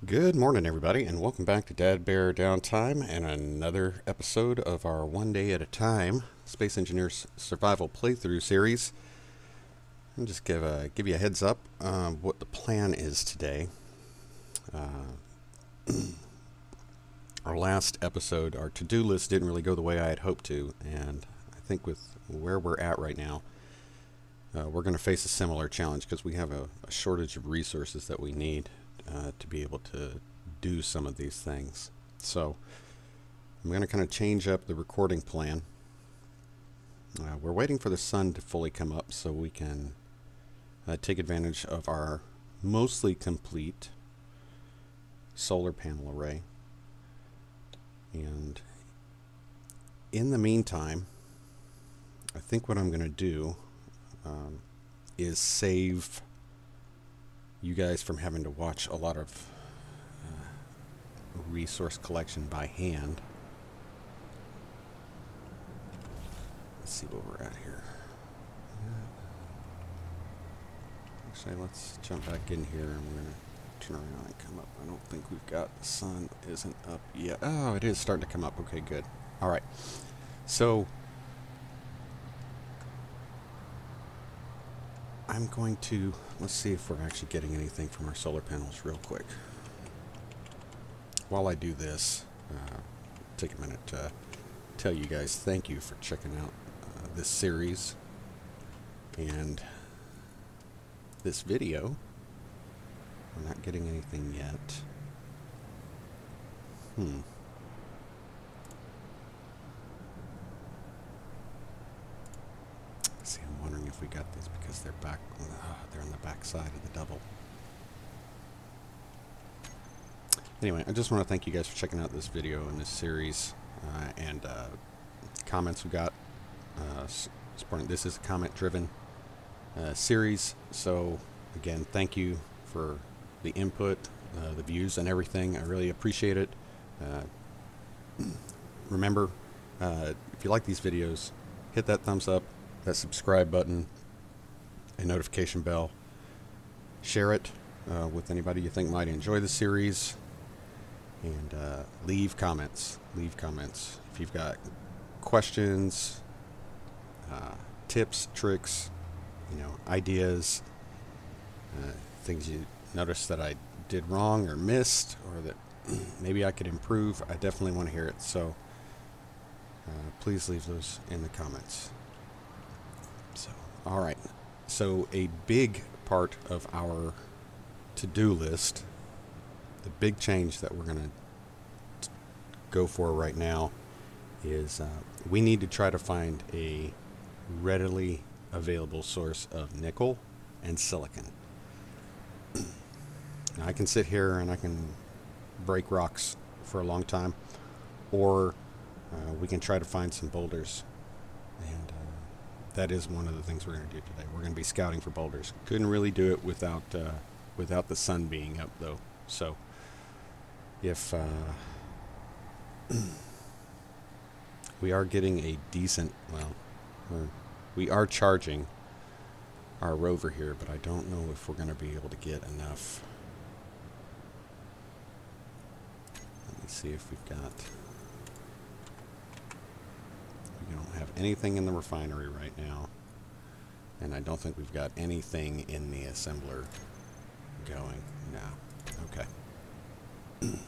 Good morning, everybody, and welcome back to DADBEAR.Downtime and another episode of our One Day at a Time Space Engineers Survival playthrough series. I'll just give you a heads up what the plan is today. Our last episode, our to-do list didn't really go the way I had hoped to, and I think with where we're at right now, we're going to face a similar challenge because we have a shortage of resources that we need to be able to do some of these things. So I'm going to kind of change up the recording plan. We're waiting for the sun to fully come up so we can take advantage of our mostly complete solar panel array. And in the meantime, I think what I'm going to do is save you guys from having to watch a lot of resource collection by hand. Let's see what we're at here. Actually, let's jump back in here and we're going to turn around and come up. I don't think we've got, the sun isn't up yet. Oh, it is starting to come up. Okay, good. All right. So I'm going to, let's see if we're actually getting anything from our solar panels real quick. While I do this, take a minute to tell you guys thank you for checking out this series and this video. We're not getting anything yet. See, I'm wondering if we got these because they're back. They're on the back side of the double. Anyway, I just want to thank you guys for checking out this video and this series and comments we got. This is a comment-driven series, so again, thank you for the input, the views, and everything. I really appreciate it. Remember, if you like these videos, hit that thumbs up, that subscribe button, and notification bell. Share it with anybody you think might enjoy the series, and leave comments. Leave comments if you've got questions, tips, tricks, ideas, things you notice that I did wrong or missed, or that maybe I could improve. I definitely want to hear it. So please leave those in the comments. So, all right. So a big part of our to-do list, the big change that we're going to go for right now is we need to try to find a readily available source of nickel and silicon. Now, I can sit here and I can break rocks for a long time, or we can try to find some boulders, and that is one of the things we're going to do today. We're going to be scouting for boulders. Couldn't really do it without the sun being up, though. So if we are getting a decent, we are charging our rover here, but I don't know if we're going to be able to get enough. Let me see if we've got, we don't have anything in the refinery right now, and I don't think we've got anything in the assembler going. No. Okay. I'm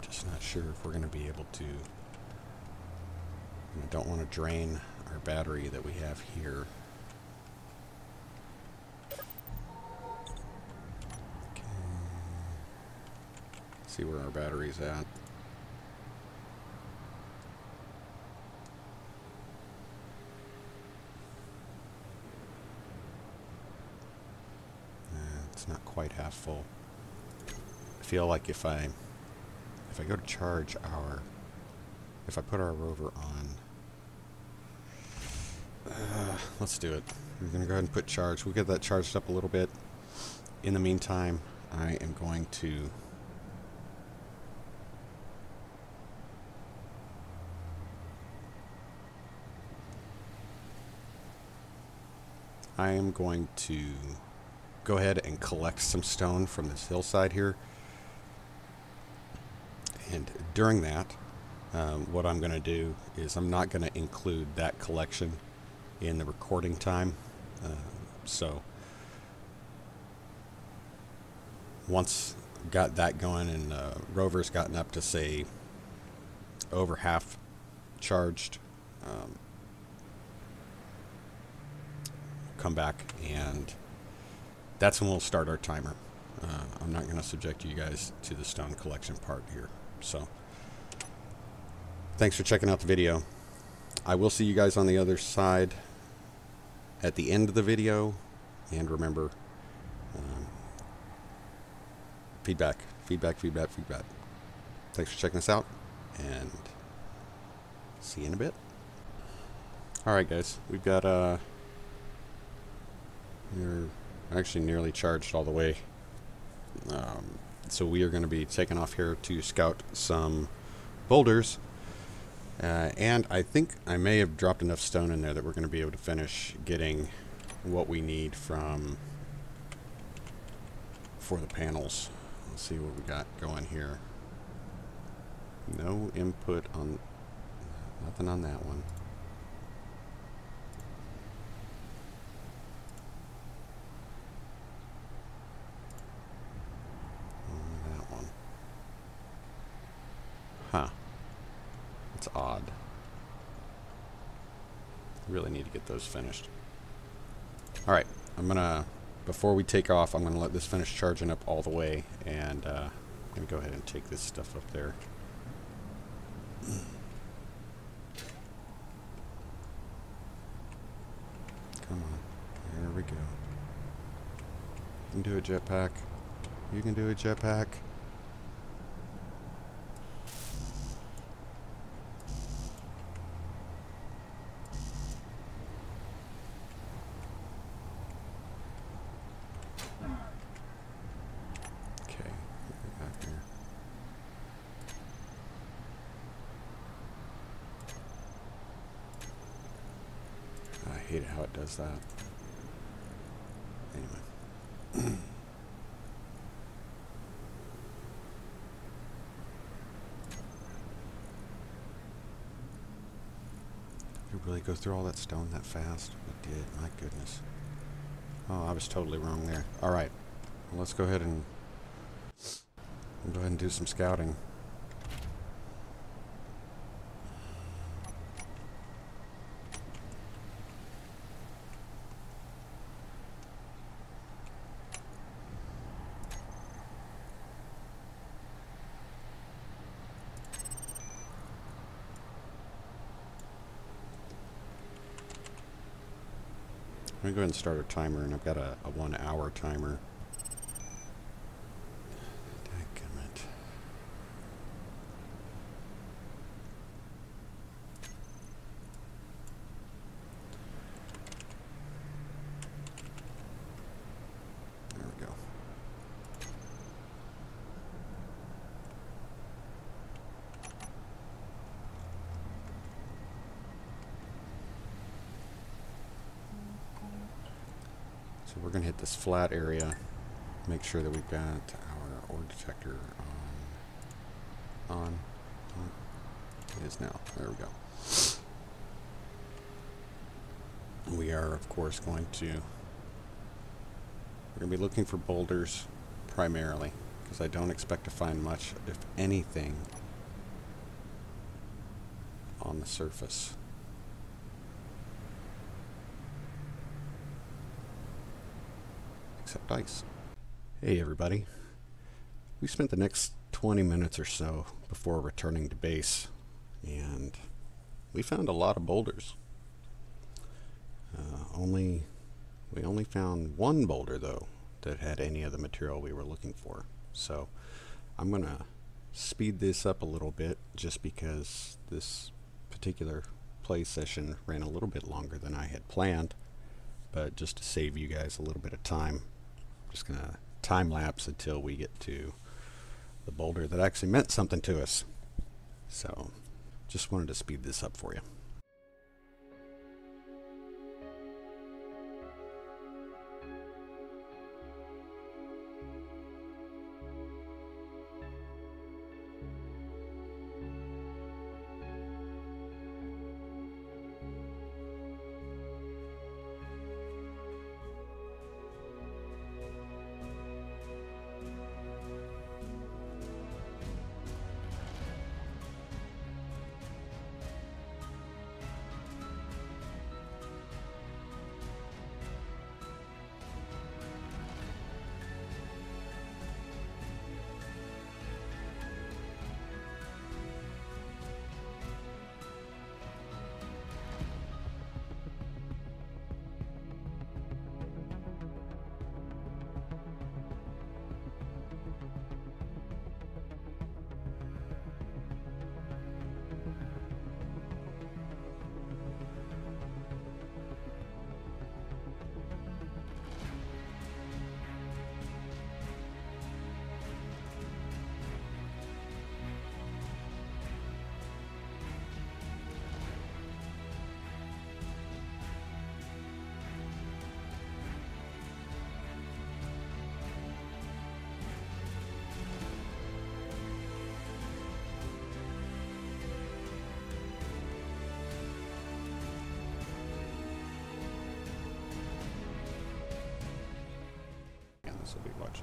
just not sure if we're going to be able to. I don't want to drain our battery that we have here. Okay. See where our battery's at. It's not quite half full. I feel like if I go to charge our, if I put our rover on, let's do it. We're going to go ahead and put charge. We'll get that charged up a little bit. In the meantime, I am going to go ahead and collect some stone from this hillside here. And during that, what I'm going to do is I'm not going to include that collection in the recording time. So once got that going and rover's gotten up to, say, over half charged, come back, and that's when we'll start our timer. I'm not going to subject you guys to the stone collection part here. So thanks for checking out the video. I will see you guys on the other side at the end of the video. And remember, feedback. Thanks for checking us out, and see you in a bit. Alright guys, we've got we're actually nearly charged all the way. So we are going to be taking off here to scout some boulders. And I think I may have dropped enough stone in there that we're going to be able to finish getting what we need for the panels. Let's see what we got going here. No input on, nothing on that one. On that one. Huh. That's odd. Really need to get those finished. Alright, I'm gonna, before we take off, I'm gonna let this finish charging up all the way, and I'm gonna go ahead and take this stuff up there. Come on, there we go. You can do a jetpack. You can do a jetpack. I hate how it does that. Anyway. Did we really go through all that stone that fast? We did, my goodness. Oh, I was totally wrong there. Alright, well, let's go ahead and do some scouting. I'm going to go ahead and start our timer, and I've got a 1 hour timer. Dadgummit. There we go. So we're going to hit this flat area, make sure that we've got our ore detector on. It is now. There we go. We are, of course, we're going to be looking for boulders primarily, because I don't expect to find much, if anything, on the surface. Except ice. Hey everybody. We spent the next 20 minutes or so before returning to base, and we found a lot of boulders. We only found one boulder though that had any of the material we were looking for. So I'm gonna speed this up a little bit just because this particular play session ran a little bit longer than I had planned, but just to save you guys a little bit of time, I'm just gonna time lapse until we get to the boulder that actually meant something to us. So just wanted to speed this up for you.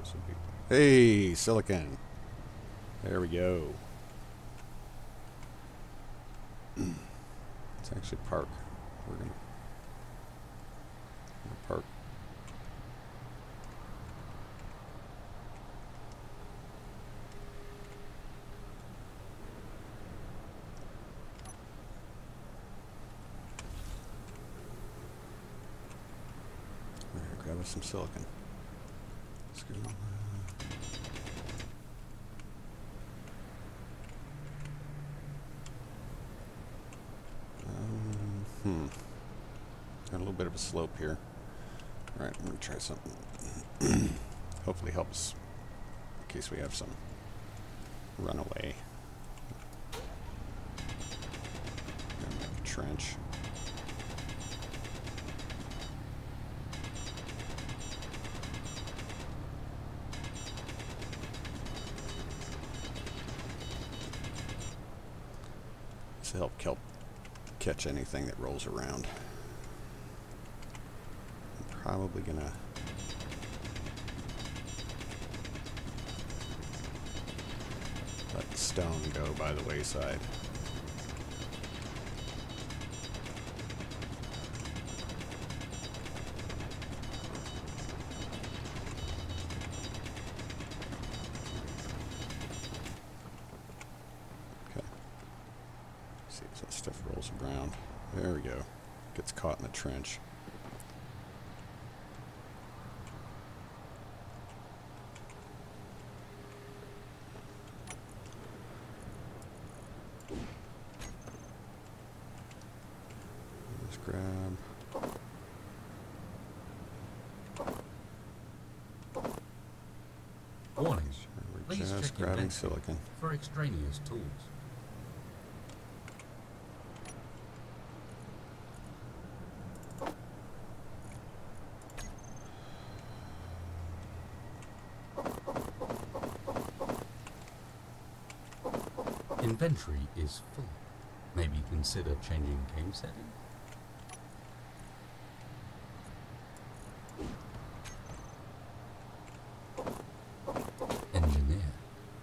this would be. Hey, silicon. There we go. Let's actually park. We're gonna park. Grab us some silicon. Let's go. Got a little bit of a slope here. All right, I'm gonna try something. Hopefully helps in case we have some runaway. Gonna make a trench. To help catch anything that rolls around. I'm probably gonna let the stone go by the wayside. See if that stuff rolls around. There we go. Gets caught in the trench. Let's grab. Warning. We're Please just check grabbing inventory silicon. for extraneous tools. Inventory is full. Maybe consider changing game setting. Engineer.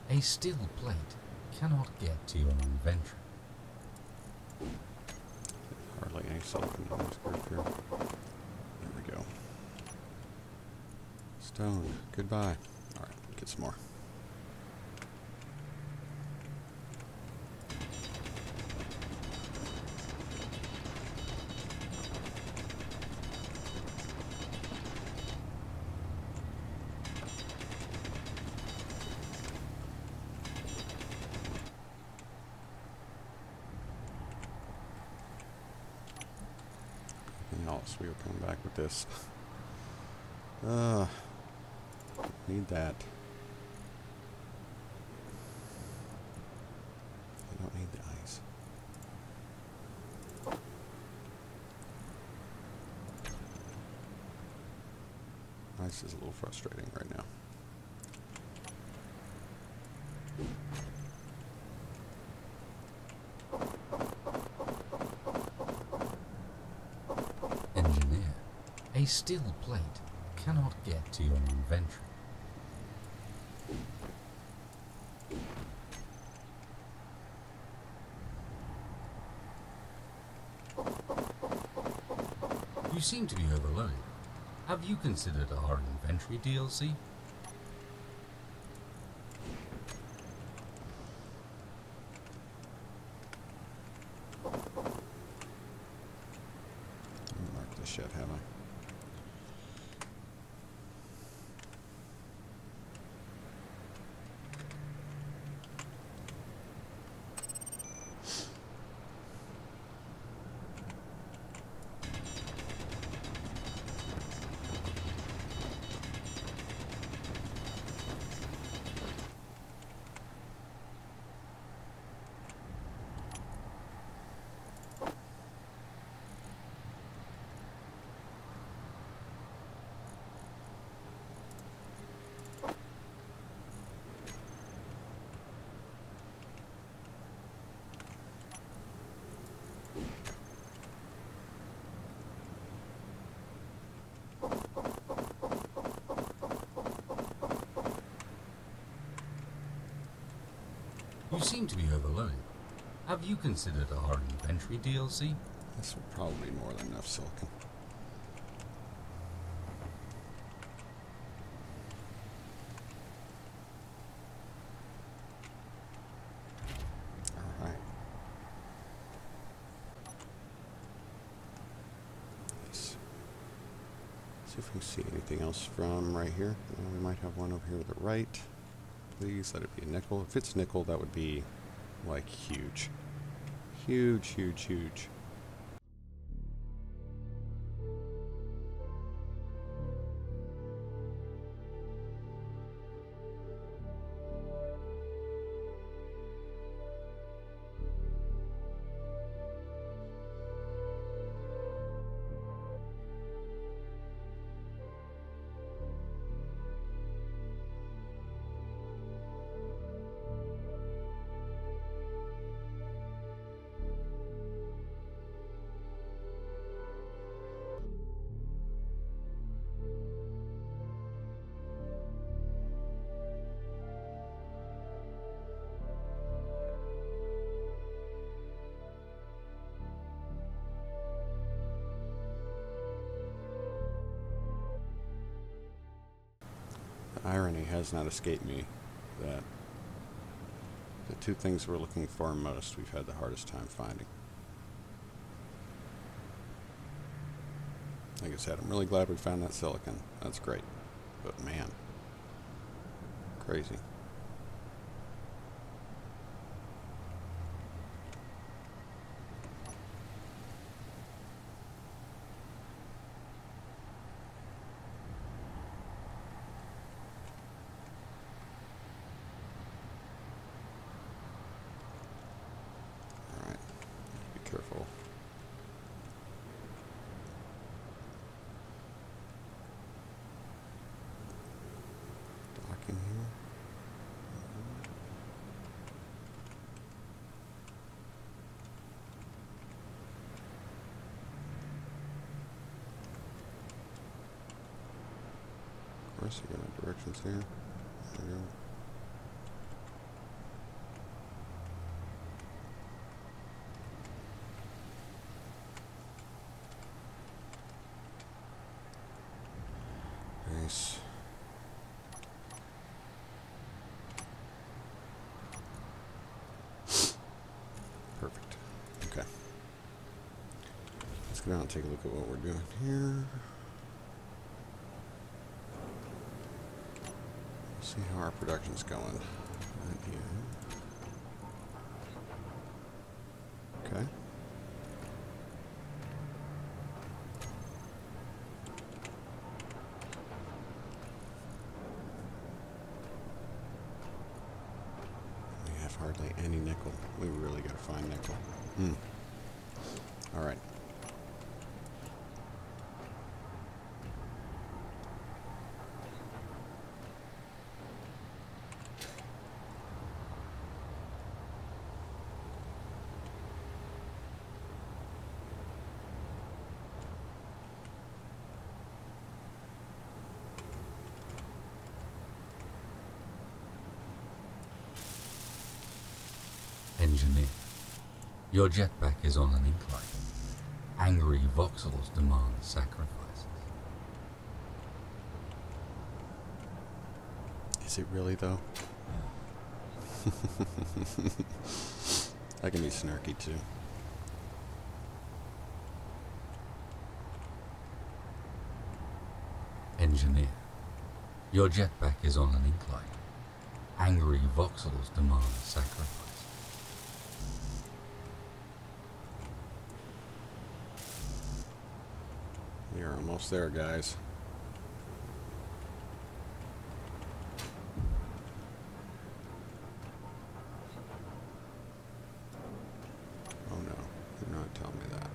A steel plate cannot get to your inventory. Hardly any silicon in this group here. There we go. Stone. Goodbye. Alright, get some more. Else we will come back with this. Need that. I don't need the ice. Ice is a little frustrating right now. A steel plate cannot get to your inventory. You seem to be overloaded. Have you considered our inventory DLC? Mark this shit, have I? You seem to be overloaded. Have you considered our inventory DLC? This will probably be more than enough silicon. Alright. Let's see if we can see anything else from right here. We might have one over here to the right. Please let it be a nickel. If it's nickel, that would be like huge. Huge, huge, huge. The irony has not escaped me that the two things we're looking for most, we've had the hardest time finding. Like I said, I'm really glad we found that silicon. That's great. But man, crazy. Careful. Dock in here. Of course, you got directions here. There we go. Nice. Perfect. Okay. Let's go down and take a look at what we're doing here. See how our production's going. Right here. Okay. Hardly any nickel. We really gotta find nickel. All right. Engineer, your jetpack is on an incline. Angry voxels demand sacrifices. Is it really though? I can be snarky too. Engineer, your jetpack is on an incline. Angry voxels demand sacrifice. We are almost there, guys. Oh no, do not tell me that.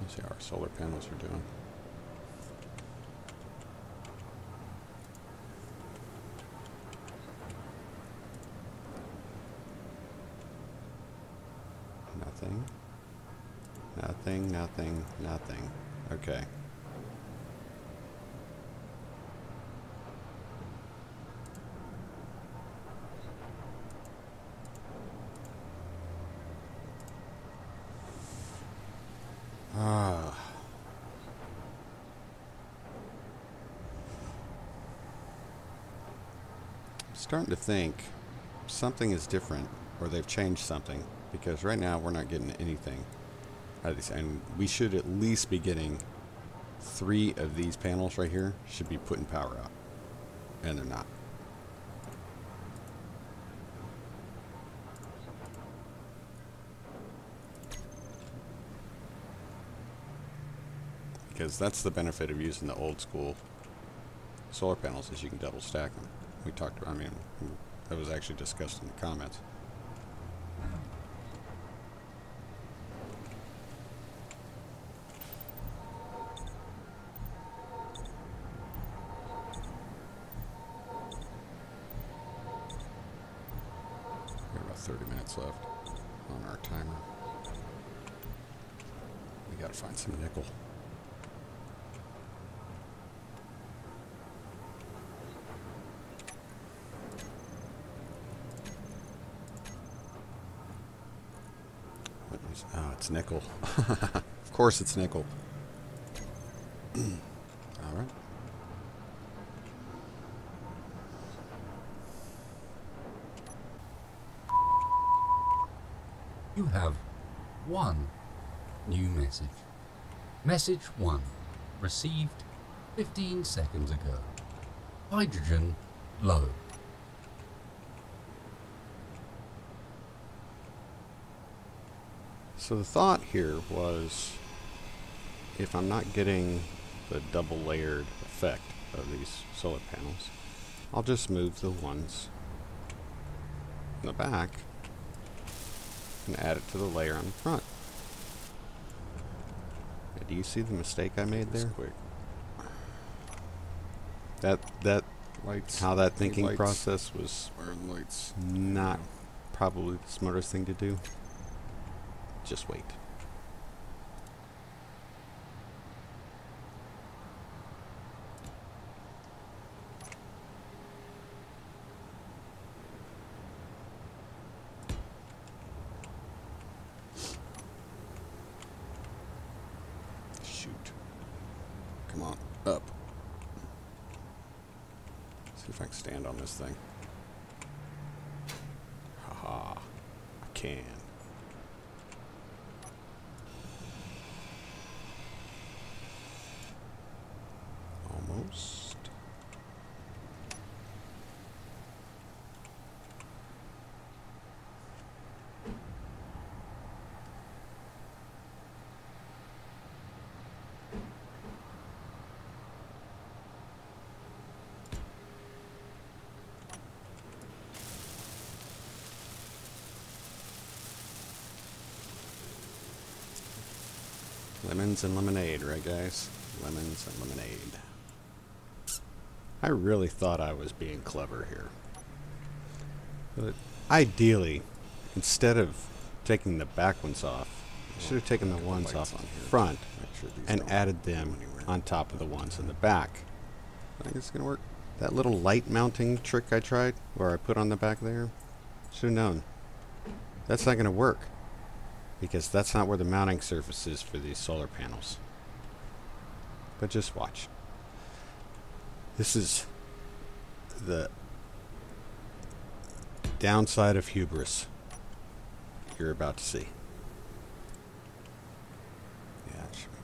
See how our solar panels are doing. Nothing. Nothing, nothing, nothing. Okay. I'm starting to think something is different, or they've changed something, because right now we're not getting anything out of these, and we should at least be getting 3 of these panels right here should be putting power out, and they're not. Because that's the benefit of using the old school solar panels, is you can double stack them. We talked about, I mean, that was actually discussed in the comments. We have about 30 minutes left on our timer. We gotta find some nickel. Oh, it's nickel. Of course it's nickel. All right. You have one new message. Message 1, received 15 seconds ago. Hydrogen low. So the thought here was, if I'm not getting the double layered effect of these solar panels, I'll just move the ones in the back and add it to the layer on the front. Do you see the mistake I made there? Quick. That lights, how that thinking process was not probably the smartest thing to do. Just wait. Shoot. Come on, up. See if I can stand on this thing. Haha, I can. Almost. Lemons and lemonade, right guys? Lemons and lemonade. I really thought I was being clever here. But ideally, instead of taking the back ones off, I should have taken the ones off on front and added them on top of the ones in the back. I think it's going to work. That little light mounting trick I tried, where I put on the back there, should have known. That's not going to work, because that's not where the mounting surface is for these solar panels. But just watch. This is the downside of hubris you're about to see. Yeah, it should be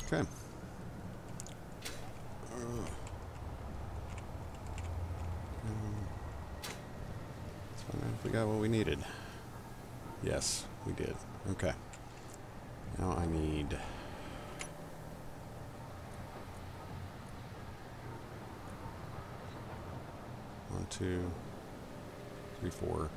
good. Okay. We got what we needed. Yes, we did. Okay. Now I need 2, 3, 4.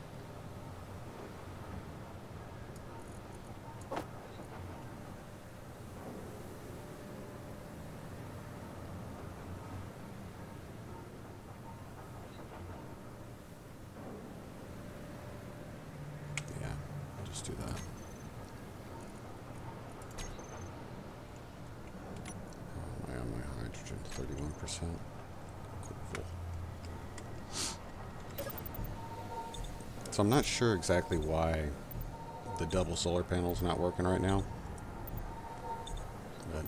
Yeah, I'll just do that. Oh, my hydrogen, 31%. Cool. So I'm not sure exactly why the double solar panel's not working right now. But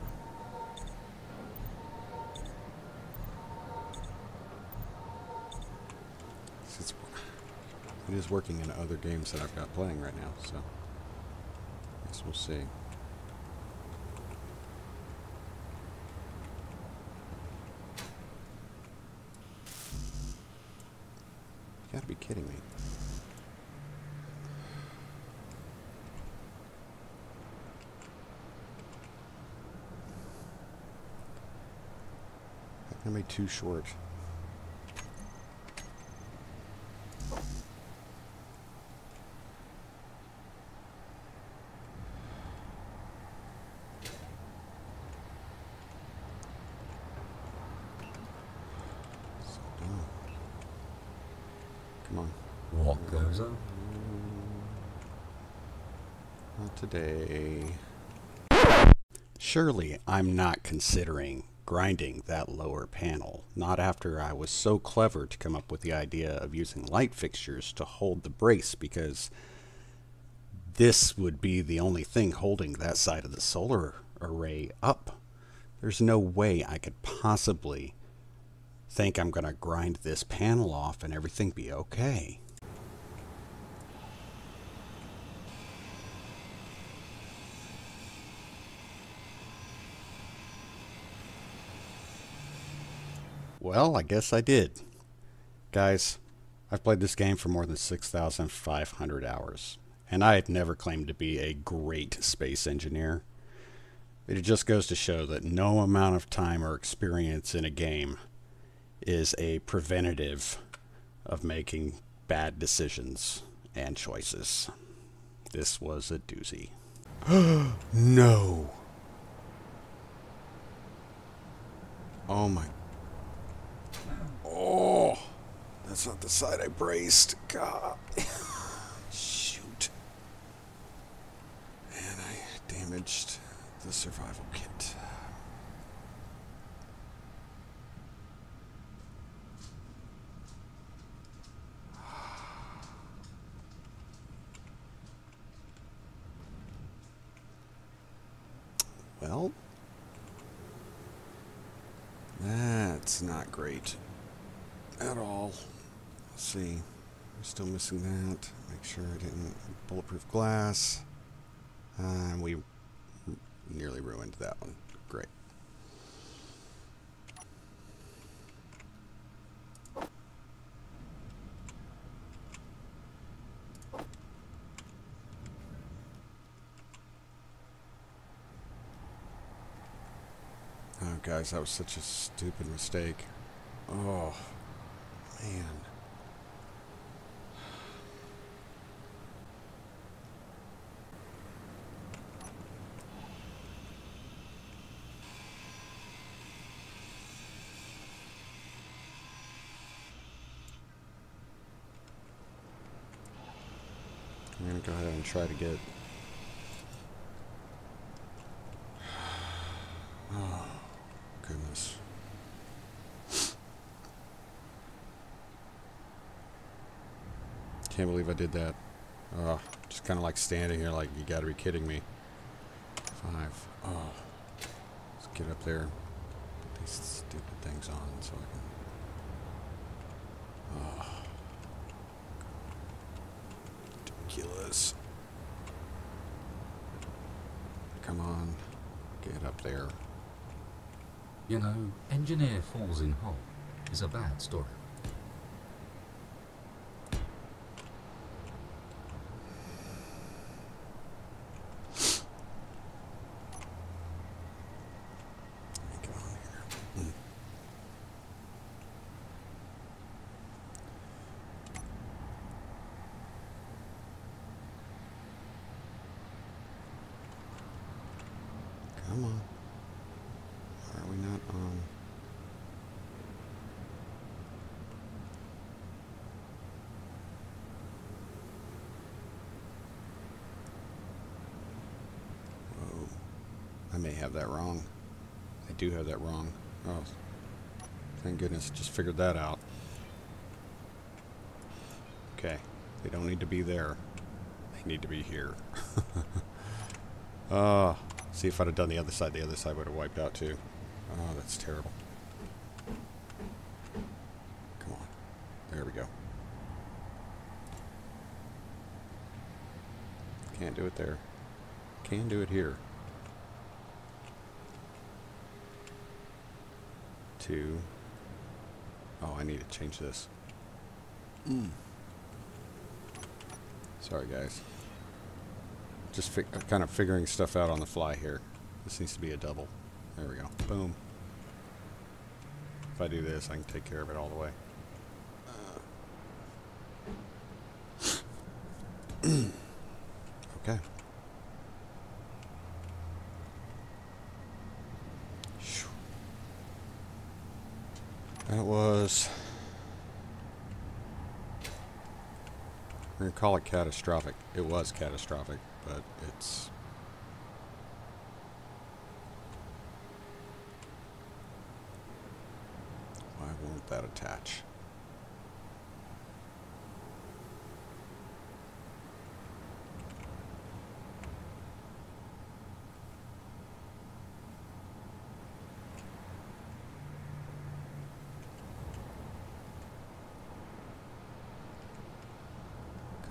it is working in other games that I've got playing right now, so I guess we'll see. You gotta be kidding me. I made too short. So dumb. Come on. What goes on? Not today. Surely I'm not considering grinding that lower panel, not after I was so clever to come up with the idea of using light fixtures to hold the brace, because this would be the only thing holding that side of the solar array up. There's no way I could possibly think I'm going to grind this panel off and everything be okay. Well, I guess I did. Guys, I've played this game for more than 6,500 hours, and I had never claimed to be a great space engineer. It just goes to show that no amount of time or experience in a game is a preventative of making bad decisions and choices. This was a doozy. No! Oh my... Oh, that's not the side I braced. God. Shoot. And I damaged the survival kit. Well, that's not great at all. Let's see. We're still missing that. Make sure I didn't bulletproof glass. And we nearly ruined that one. Great. Oh, guys, that was such a stupid mistake. Oh, man. I'm going to go ahead and try to get... Oh, goodness. Can't believe I did that. Oh, just kind of like standing here like, you got to be kidding me. 5. Oh. Let's get up there. Put these stupid things on so I can... Oh. Ridiculous. Come on. Get up there. You know, engineer falls in hole is a bad story. Get on here. on. Why are we not on? Whoa. I may have that wrong. I do have that wrong. Oh, thank goodness. Just figured that out. Okay. They don't need to be there. They need to be here. See, if I'd have done the other side would have wiped out too. Oh, that's terrible. Come on. There we go. Can't do it there. Can do it here. 2. Oh, I need to change this. Sorry, guys. Just kind of figuring stuff out on the fly here. This needs to be a double. There we go. Boom. If I do this, I can take care of it all the way. Okay. That was... we're going to call it catastrophic. It was catastrophic, but it's... why won't that attach?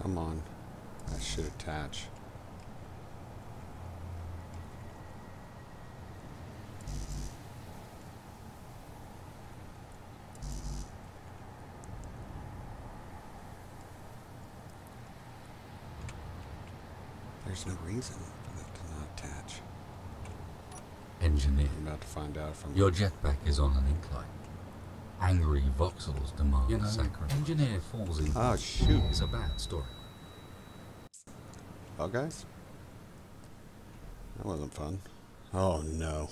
Come on. That should attach. There's no reason for that to not attach. Engineer. I'm about to find out from... Your jetpack is on an incline. Angry voxels demand sacrifice. Engineer falls in. Oh, shoot. It's a bad story. Well, guys, that wasn't fun. Oh, no.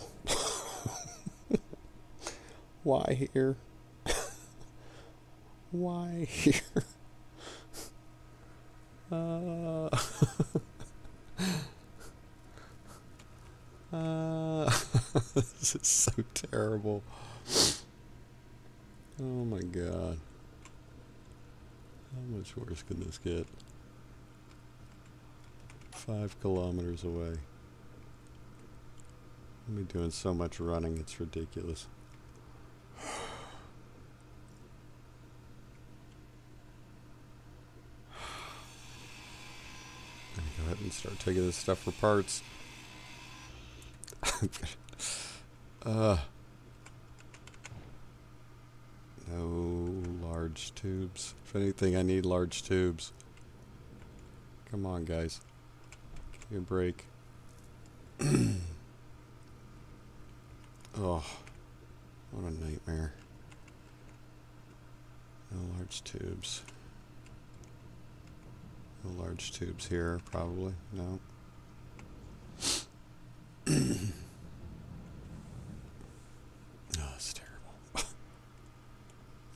Why here? Why here? This is so terrible. Oh my god. How much worse can this get? 5 kilometers away. I'll be doing so much running, it's ridiculous. I'm gonna go ahead and start taking this stuff for parts. No large tubes. If anything, I need large tubes. Come on, guys. Give me a break. Oh, what a nightmare. No large tubes. No large tubes here, probably. No. Oh, it's terrible.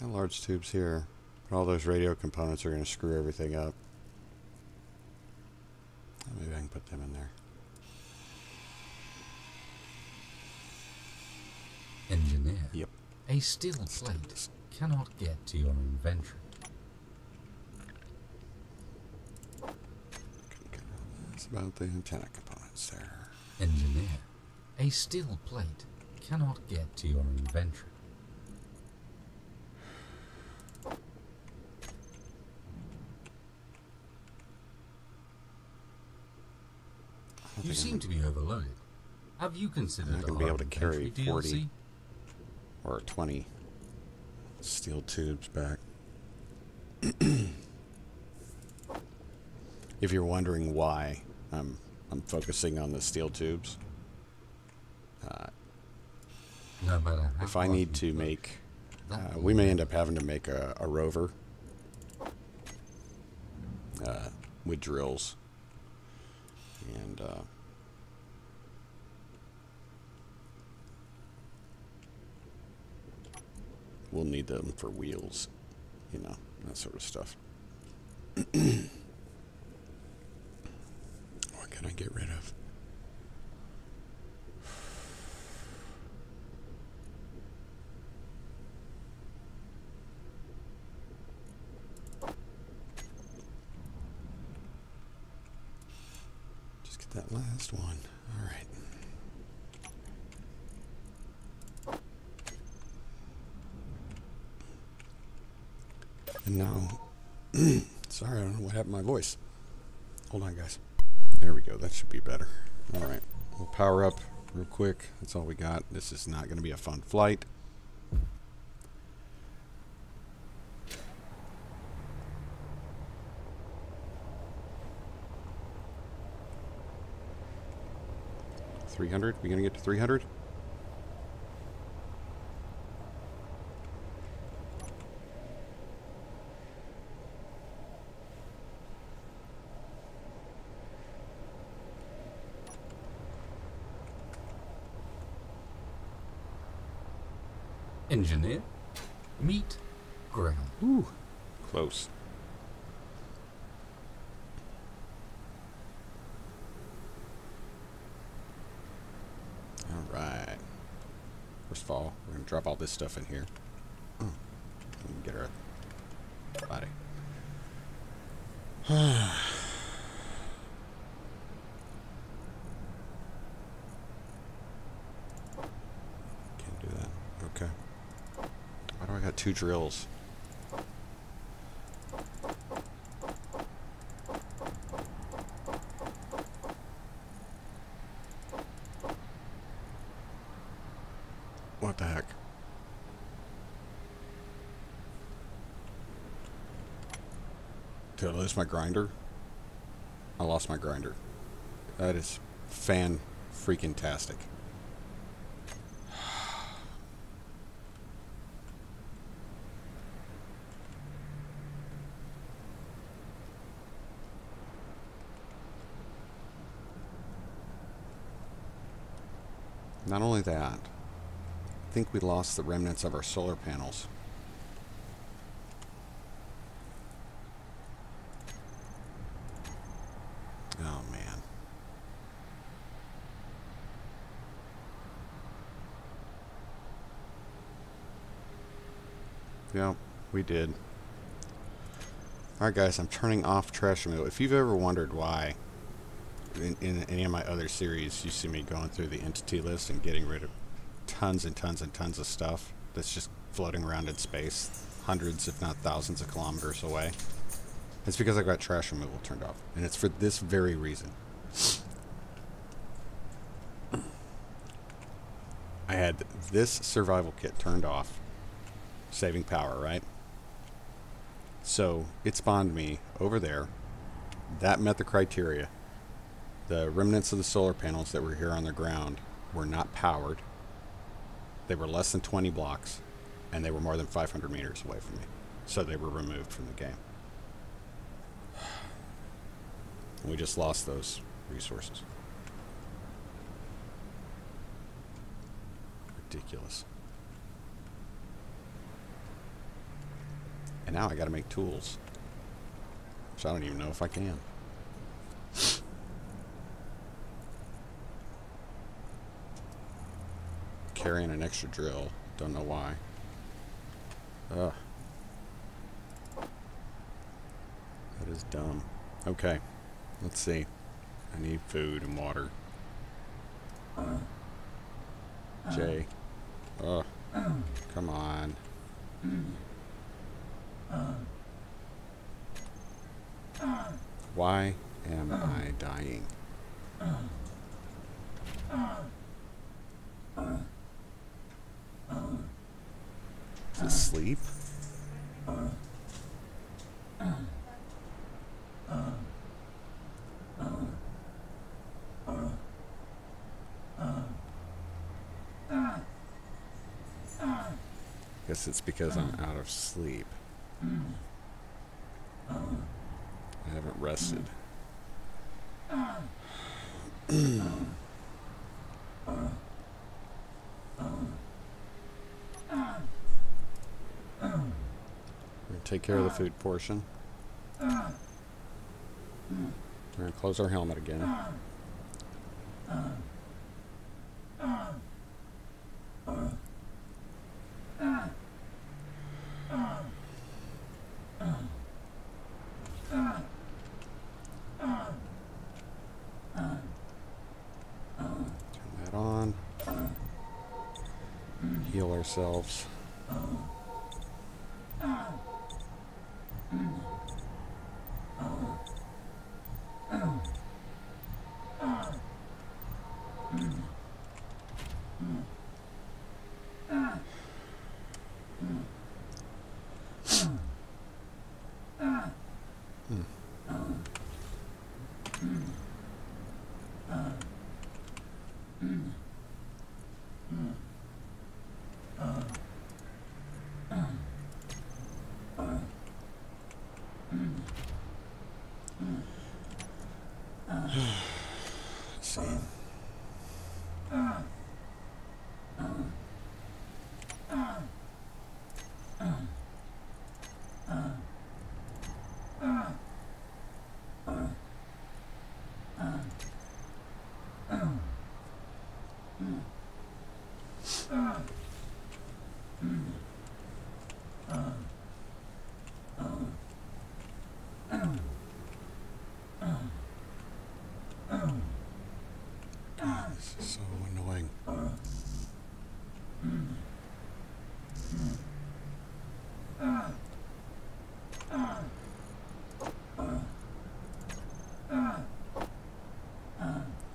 No large tubes here. But all those radio components are going to screw everything up. Maybe I can put them in there. Engineer. Yep. A steel plate cannot get to your inventory. That's about the antenna components there. Engineer. A steel plate cannot get to your inventory. You seem to be overloaded. Have you considered I'm not going to be able to carry 40 or 20 steel tubes back. If you're wondering why I'm focusing on the steel tubes, no matter how if I need to make, we may end up having to make a rover with drills, and we'll need them for wheels, you know, that sort of stuff. What can I get rid of? Just get that last one. All right. And now, sorry, I don't know what happened to my voice. Hold on, guys. There we go. That should be better. All right. We'll power up real quick. That's all we got. This is not going to be a fun flight. $300? We going to get to 300? Engineer, meet, ground. Ooh, close. All right. First of all, we're going to drop all this stuff in here. Oh, we can get our body. Can't do that. Okay. Why do I got 2 drills? What the heck? Did I lose my grinder? I lost my grinder. That is fan-freaking-tastic. Not only that, I think we lost the remnants of our solar panels. Oh, man. Yeah, we did. Alright guys, I'm turning off trash removal. If you've ever wondered why in any of my other series you see me going through the entity list and getting rid of tons and tons and tons of stuff that's just floating around in space, hundreds if not thousands of kilometers away, it's because I got trash removal turned off, and it's for this very reason. I had this survival kit turned off, saving power, right? So it spawned me over there. That met the criteria. The remnants of the solar panels that were here on the ground were not powered. They were less than 20 blocks, and they were more than 500 meters away from me. So they were removed from the game. And we just lost those resources. Ridiculous. And now I gotta make tools, which I don't even know if I can. Carrying an extra drill. Don't know why. Ugh. That is dumb. Okay. Let's see. I need food and water. Jay. Ugh. Come on. Why am I dying? Is it sleep? Guess it's because I'm out of sleep. I haven't rested. take care of the food portion. We're going to close our helmet again. Turn that on. Heal ourselves. Let's see. This is so annoying.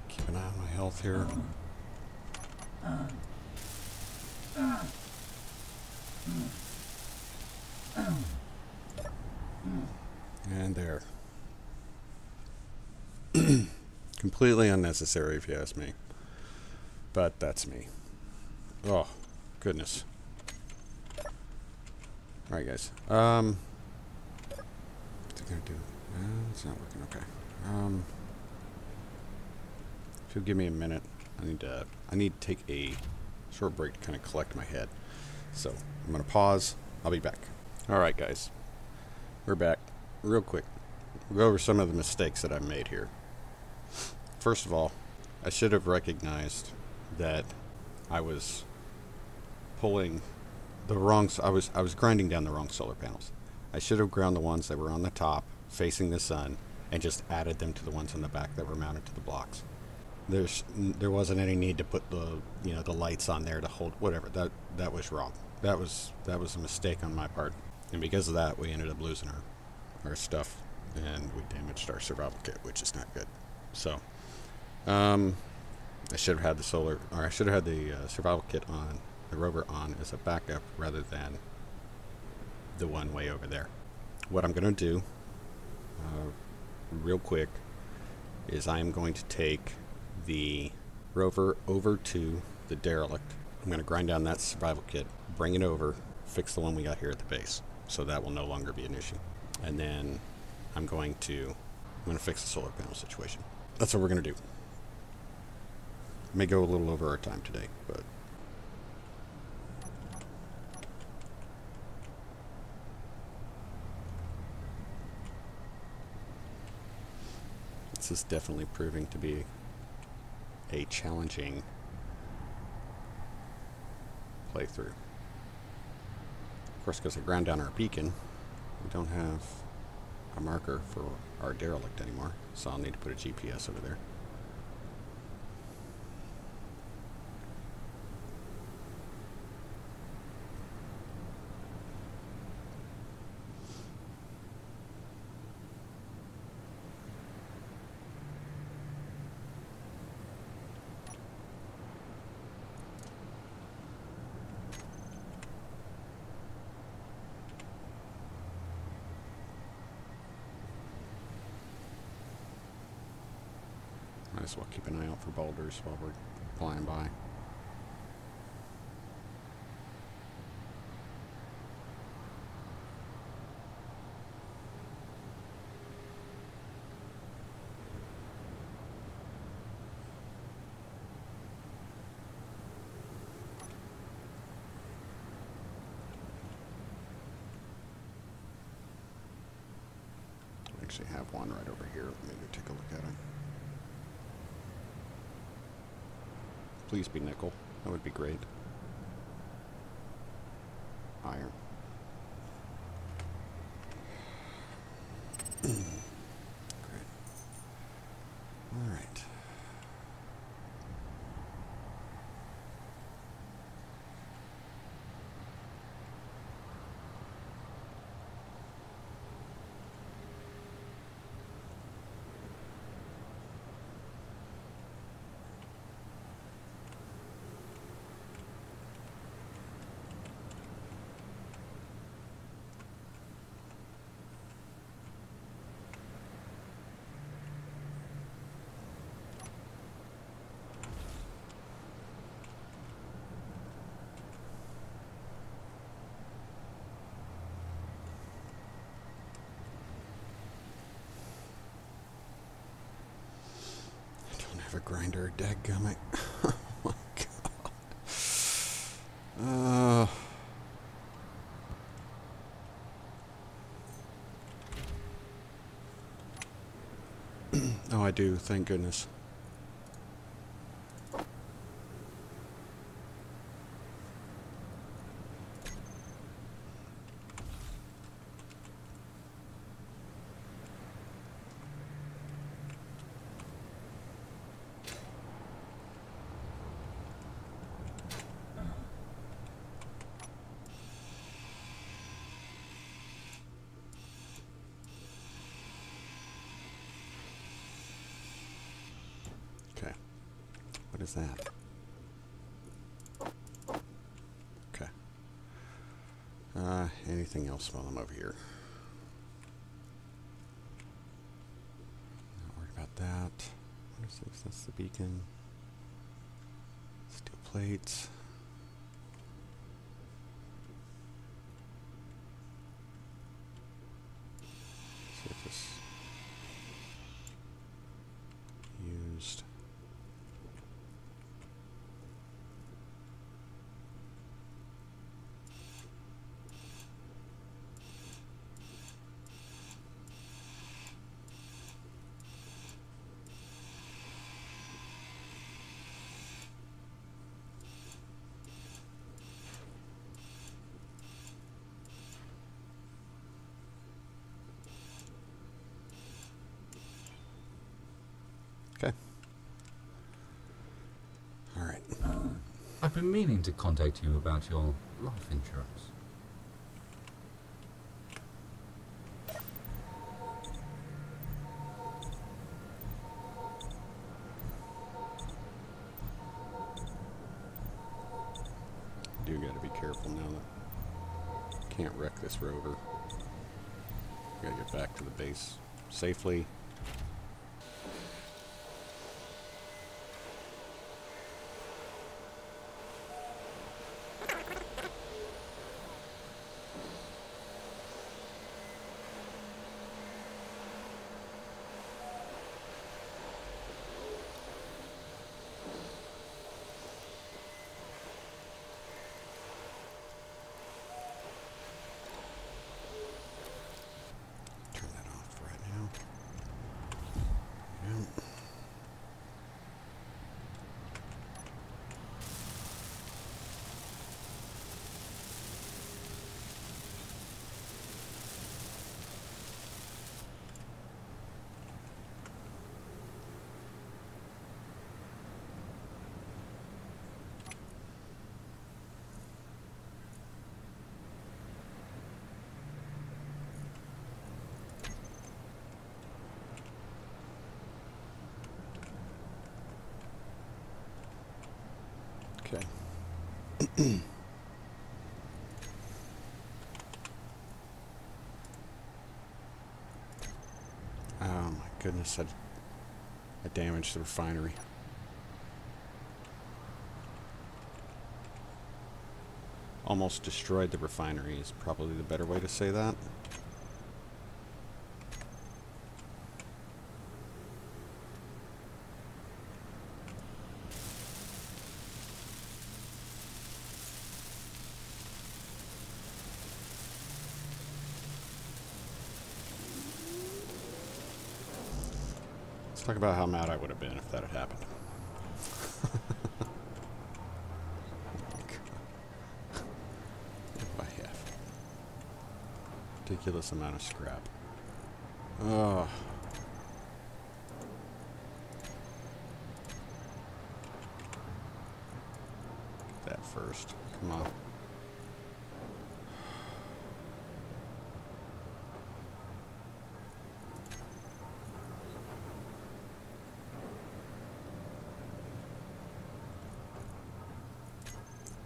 Keep an eye on my health here. And there. Completely unnecessary if you ask me. But that's me. Oh, goodness. Alright guys. What's it gonna do? It's not working, okay. If you'll give me a minute, I need to take a short break to kind of collect my head. So I'm gonna pause. I'll be back. Alright guys. We're back. Real quick. We'll go over some of the mistakes that I made here. First of all, I should have recognized that I was pulling the wrong, I was grinding down the wrong solar panels. I should have ground the ones that were on the top facing the sun and just added them to the ones on the back that were mounted to the blocks. There wasn't any need to put the the lights on there to hold whatever. That was wrong. That was a mistake on my part, and because of that we ended up losing our stuff and we damaged our survival kit, which is not good. So I should have had the survival kit on, the rover on as a backup rather than the one way over there. What I'm going to do, real quick, is I am going to take the rover over to the derelict. I'm going to grind down that survival kit, bring it over, fix the one we got here at the base, so that will no longer be an issue. And then I'm going to fix the solar panel situation. That's what we're going to do. May go a little over our time today, but this is definitely proving to be a challenging playthrough. Of course, because I ground down our beacon, we don't have a marker for our derelict anymore, so I'll need to put a GPS over there. Might as well keep an eye out for boulders while we're flying by. actually have one right over here. Maybe take a look at it. Please be nickel. That would be great. Iron. Great. All right. A grinder, dadgummit. Oh my god. Oh, I do, thank goodness. Okay. What is that? Okay. Anything else while I'm over here? Not worried about that. What is this? That's the beacon. Steel plates. Surface used. Okay. All right. I've been meaning to contact you about your life insurance. Do gotta be careful now that can't wreck this rover. Gotta get back to the base safely. Turn that off right now. Yep. Okay. Oh my goodness, I damaged the refinery. Almost destroyed the refinery is probably the better way to say that. Let's talk about how mad I would have been if that had happened. If I have ridiculous amount of scrap. Oh. That first. Come on.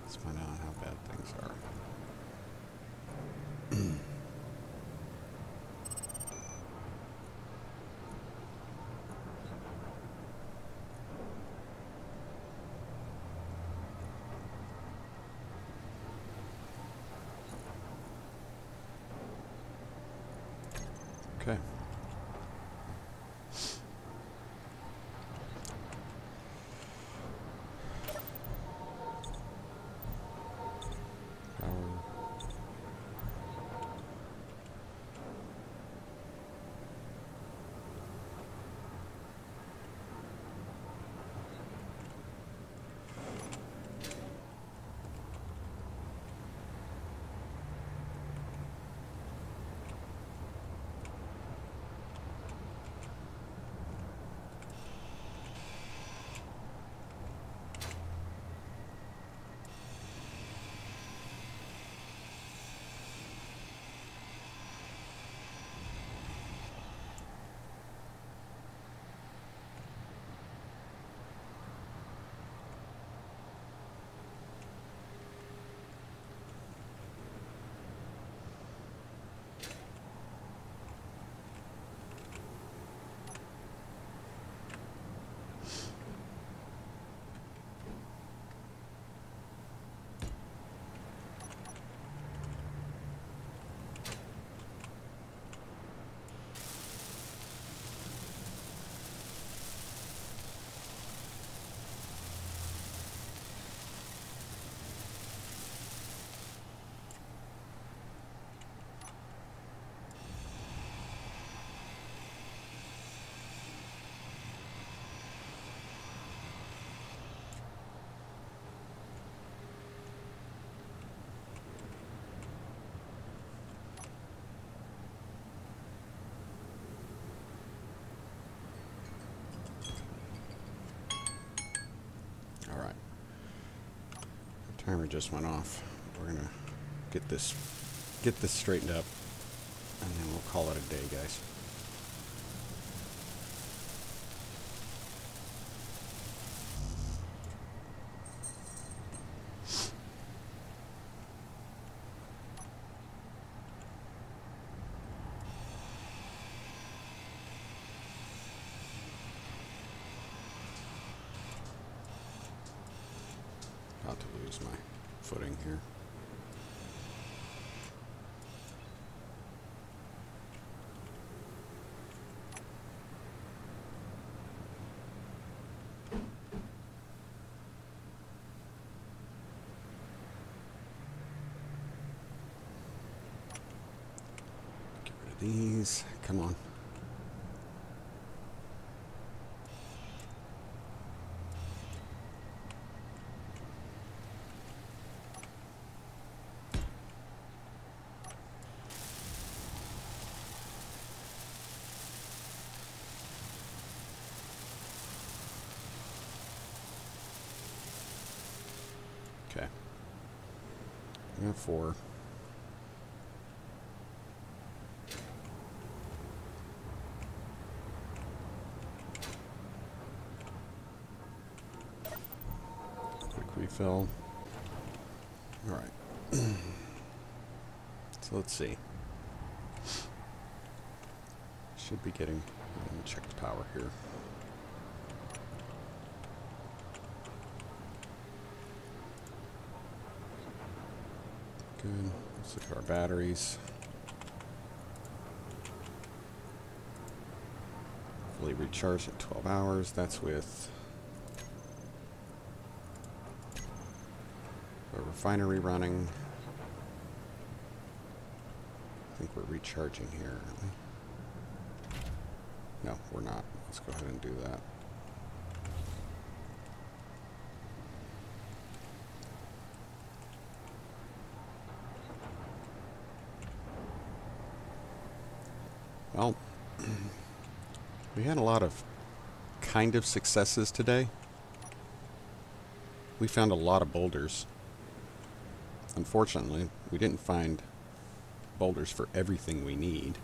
Let's find out how bad things are. Okay. Timer just went off. We're gonna get this straightened up, and then we'll call it a day, guys. About to lose my footing here. Get rid of these. Come on. Okay. I got 4. Quick refill. All right. So let's see. Should be getting. I'm gonna check the power here. Good. Let's look at our batteries. Fully recharged at 12 hours. That's with a refinery running. I think we're recharging here, aren't we? No, we're not. let's go ahead and do that. Well, we had a lot of kind of successes today. We found a lot of boulders. Unfortunately, we didn't find boulders for everything we need.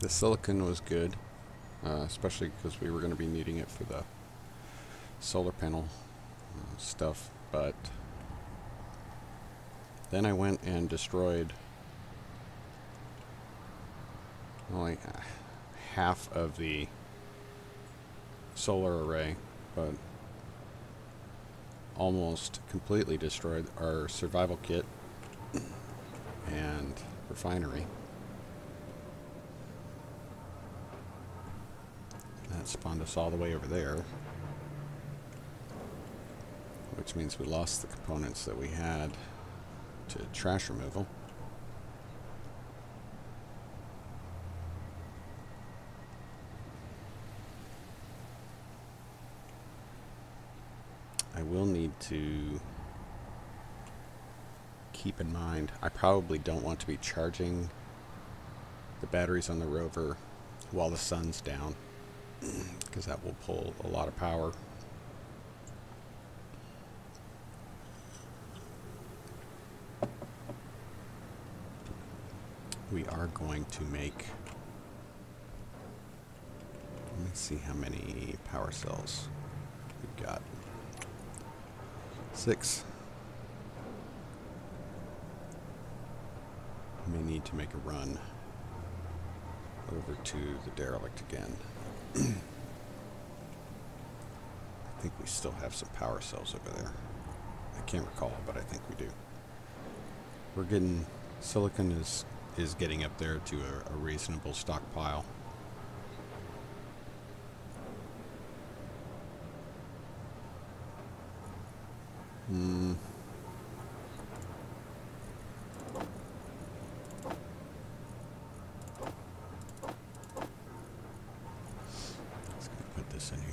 The silicon was good, especially because we were going to be needing it for the solar panel stuff, but then I went and destroyed only half of the solar array, but almost completely destroyed our survival kit and refinery. That spawned us all the way over there, which means we lost the components that we had to trash removal. I will need to keep in mind, I probably don't want to be charging the batteries on the rover while the sun's down, because that will pull a lot of power. We are going to make, let me see how many power cells we've got. 6. May need to make a run over to the derelict again. I think we still have some power cells over there. I can't recall, but I think we do. We're getting, silicon is getting up there to a reasonable stockpile. Just gonna put this in here.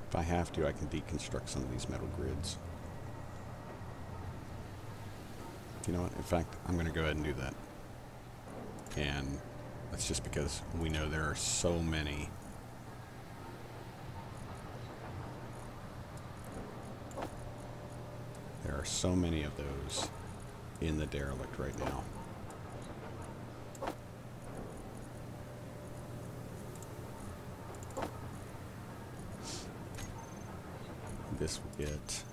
If I have to, I can deconstruct some of these metal grids. You know what? In fact, I'm going to go ahead and do that. And that's just because we know there are so many. There are so many of those in the derelict right now. This will get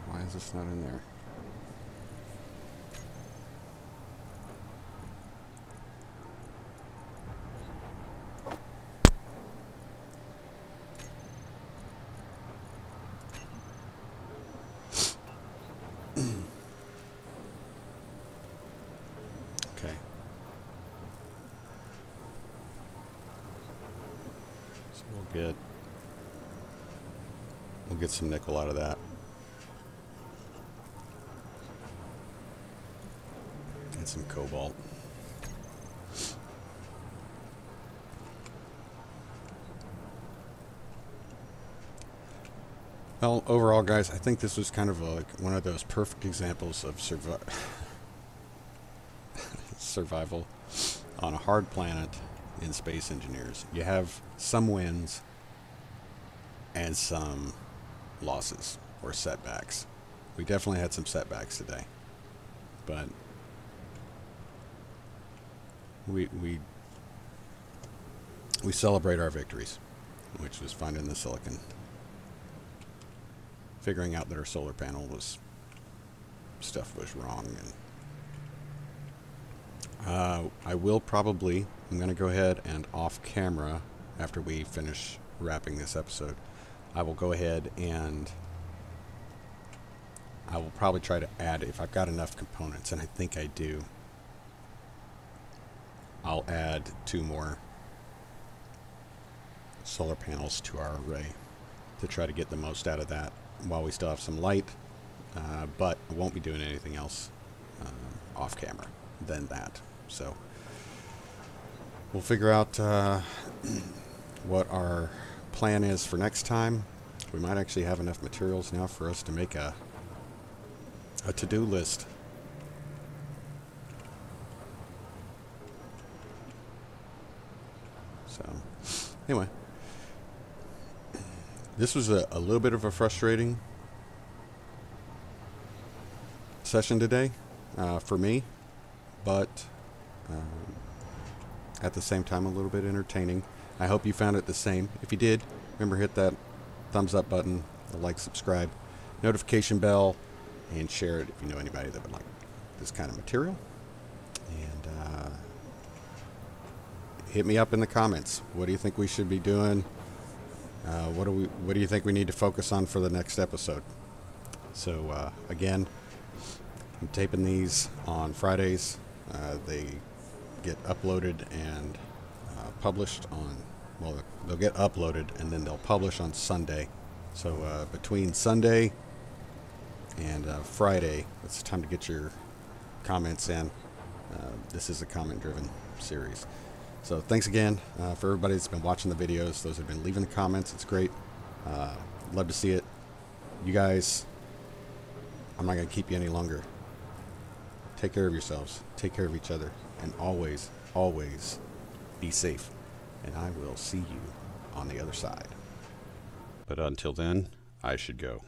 why is this not in there? Okay. So we'll get some nickel out of that. And some cobalt. Well, overall, guys, I think this was kind of like one of those perfect examples of survival on a hard planet in Space Engineers. You have some wins and some losses or setbacks. We definitely had some setbacks today, but we celebrate our victories, which was finding the silicon. figuring out that our solar panel stuff was wrong. And I will probably, I'm going to go ahead and off camera after we finish wrapping this episode, I will go ahead and I will probably try to add, if I've got enough components, and I think I do, I'll add 2 more solar panels to our array to try to get the most out of that while we still have some light, but I won't be doing anything else off camera than that. So we'll figure out what our plan is for next time. We might actually have enough materials now for us to make a to-do list. So anyway, this was a little bit of a frustrating session today for me, but at the same time a little bit entertaining. I hope you found it the same. If you did, remember, hit that thumbs up button, the like, subscribe, notification bell, and share it if you know anybody that would like this kind of material. And hit me up in the comments. What do you think we should be doing? What do you think we need to focus on for the next episode? So again, I'm taping these on Fridays. They get uploaded and published on, well, they'll get uploaded and then they'll publish on Sunday. So between Sunday and Friday, it's time to get your comments in. This is a comment-driven series. So thanks again for everybody that's been watching the videos, those that have been leaving the comments. It's great. Love to see it. You guys, I'm not going to keep you any longer. Take care of yourselves. Take care of each other. And always, always be safe. And I will see you on the other side. But until then, I should go.